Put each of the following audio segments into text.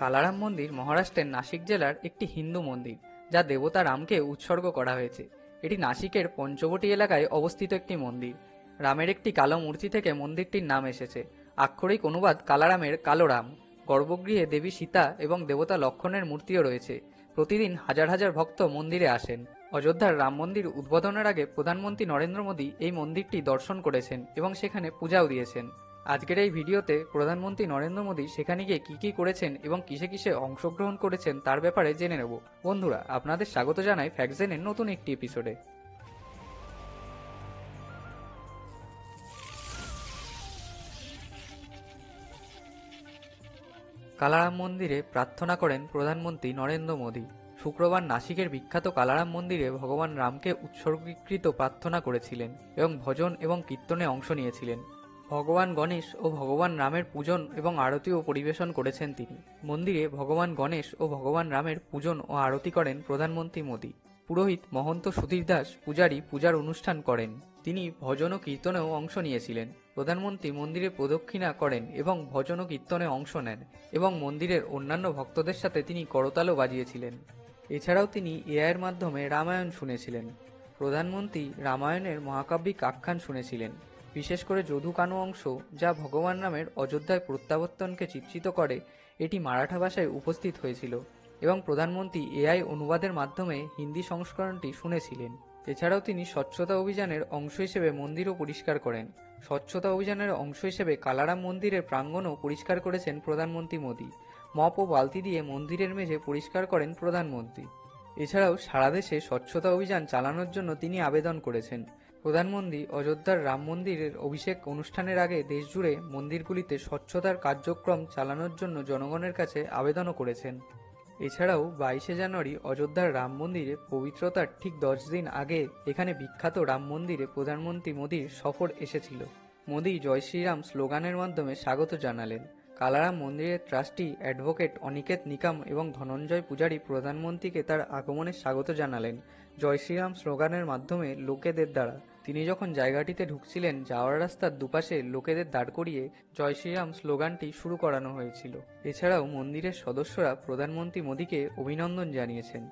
কালারাম মন্দির মহারাষ্ট্রের নাসিক জেলার একটি হিন্দু মন্দির, যা দেবতা রামকে উৎসর্গ করা হয়েছে। এটি নাসিকের পঞ্চবটি এলাকায় অবস্থিত একটি মন্দির। রামের একটি কালো মূর্তি থেকে মন্দিরটির নাম এসেছে। আক্ষরিক অনুবাদ কালারামের কালো রাম। গর্ভগৃহে দেবী সীতা এবং দেবতা লক্ষ্মণের মূর্তিও রয়েছে। প্রতিদিন হাজার হাজার ভক্ত মন্দিরে আসেন। অযোধ্যার রাম মন্দির উদ্বোধনের আগে প্রধানমন্ত্রী নরেন্দ্র মোদী এই মন্দিরটি দর্শন করেছেন এবং সেখানে পূজাও দিয়েছেন। আজকের এই ভিডিওতে প্রধানমন্ত্রী নরেন্দ্র মোদী সেখানে গিয়ে কী করেছেন এবং কিসে কিসে অংশগ্রহণ করেছেন তার ব্যাপারে জেনে নেব। বন্ধুরা, আপনাদের স্বাগত জানাই ফ্যাক্টজেনের নতুন একটি এপিসোডে। কালারাম মন্দিরে প্রার্থনা করেন প্রধানমন্ত্রী নরেন্দ্র মোদী। শুক্রবার নাসিকের বিখ্যাত কালারাম মন্দিরে ভগবান রামকে উৎসর্গীকৃত প্রার্থনা করেছিলেন এবং ভজন এবং কীর্তনে অংশ নিয়েছিলেন। ভগবান গণেশ ও ভগবান রামের পূজন এবং আরতিও পরিবেশন করেছেন তিনি। মন্দিরে ভগবান গণেশ ও ভগবান রামের পূজন ও আরতি করেন প্রধানমন্ত্রী মোদী। পুরোহিত মহন্ত সুধীর দাস পূজারী পূজার অনুষ্ঠান করেন। তিনি ভজন ও কীর্তনেও অংশ নিয়েছিলেন। প্রধানমন্ত্রী মন্দিরে প্রদক্ষিণা করেন এবং ভজন ও কীর্তনে অংশ নেন এবং মন্দিরের অন্যান্য ভক্তদের সাথে তিনি করতালও বাজিয়েছিলেন। এছাড়াও তিনি এআইয়ের মাধ্যমে রামায়ণ শুনেছিলেন। প্রধানমন্ত্রী রামায়ণের মহাকাব্যিক আখ্যান শুনেছিলেন, বিশেষ করে যদুকানু অংশ, যা ভগবান রামের অযোধ্যায় প্রত্যাবর্তনকে চিত্রিত করে। এটি মারাঠা ভাষায় উপস্থিত হয়েছিল এবং প্রধানমন্ত্রী এআই অনুবাদের মাধ্যমে হিন্দি সংস্করণটি শুনেছিলেন। এছাড়াও তিনি স্বচ্ছতা অভিযানের অংশ হিসেবে মন্দিরও পরিষ্কার করেন। স্বচ্ছতা অভিযানের অংশ হিসেবে কালারাম মন্দিরের প্রাঙ্গণও পরিষ্কার করেছেন প্রধানমন্ত্রী মোদী। মপ ও বালতি দিয়ে মন্দিরের মেঝে পরিষ্কার করেন প্রধানমন্ত্রী। এছাড়াও সারা দেশে স্বচ্ছতা অভিযান চালানোর জন্য তিনি আবেদন করেছেন। প্রধানমন্ত্রী অযোধ্যার রাম মন্দিরের অভিষেক অনুষ্ঠানের আগে দেশজুড়ে মন্দিরগুলিতে স্বচ্ছতার কার্যক্রম চালানোর জন্য জনগণের কাছে আবেদনও করেছেন। এছাড়াও 22শে জানুয়ারি অযোধ্যার রাম মন্দিরে পবিত্রতার ঠিক 10 দিন আগে এখানে বিখ্যাত রাম মন্দিরে প্রধানমন্ত্রী মোদীর সফর এসেছিল। মোদী জয় শ্রীরাম স্লোগানের মাধ্যমে স্বাগত জানালেন। কালারাম মন্দিরের ট্রাস্টি অ্যাডভোকেট অনিকেত নিকাম এবং ধনঞ্জয় পূজারী প্রধানমন্ত্রীকে তার আগমনের স্বাগত জানালেন জয় শ্রীরাম স্লোগানের মাধ্যমে লোকেদের দ্বারা। তিনি যখন জায়গাটিতে ঢুকছিলেন, যাওয়ার রাস্তার দুপাশে লোকেদের দাঁড় করিয়ে জয় শ্রীরাম স্লোগানটি শুরু করানো হয়েছিল। এছাড়াও মন্দিরের সদস্যরা প্রধানমন্ত্রী মোদীকে অভিনন্দন জানিয়েছেন।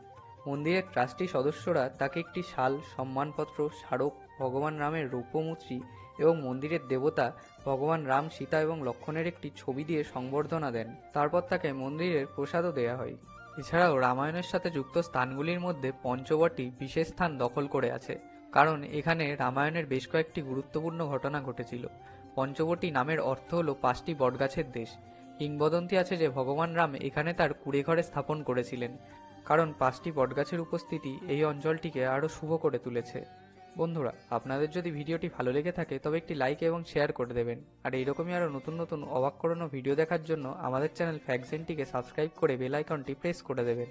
মন্দিরের ট্রাস্টি সদস্যরা তাকে একটি শাল, সম্মানপত্র, স্মারক, ভগবান রামের রৌপ্যমূর্তি এবং মন্দিরের দেবতা ভগবান রাম, সীতা এবং লক্ষ্মণের একটি ছবি দিয়ে সংবর্ধনা দেন। তারপর তাকে মন্দিরের প্রসাদও দেয়া হয়। এছাড়াও রামায়ণের সাথে যুক্ত স্থানগুলির মধ্যে পঞ্চবটি বিশেষ স্থান দখল করে আছে, কারণ এখানে রামায়ণের বেশ কয়েকটি গুরুত্বপূর্ণ ঘটনা ঘটেছিল। পঞ্চবটি নামের অর্থ হল 5টি বটগাছের দেশ। কিংবদন্তি আছে যে ভগবান রাম এখানে তার কুঁড়েঘরে স্থাপন করেছিলেন, কারণ 5টি বটগাছের উপস্থিতি এই অঞ্চলটিকে আরও শুভ করে তুলেছে। বন্ধুরা, আপনাদের যদি ভিডিওটি ভালো লেগে থাকে তবে একটি লাইক এবং শেয়ার করে দেবেন। আর এইরকমই আরও নতুন নতুন অবাক করানো ভিডিও দেখার জন্য আমাদের চ্যানেল ফ্যাক্টজেনটিকে সাবস্ক্রাইব করে বেল আইকনটি প্রেস করে দেবেন।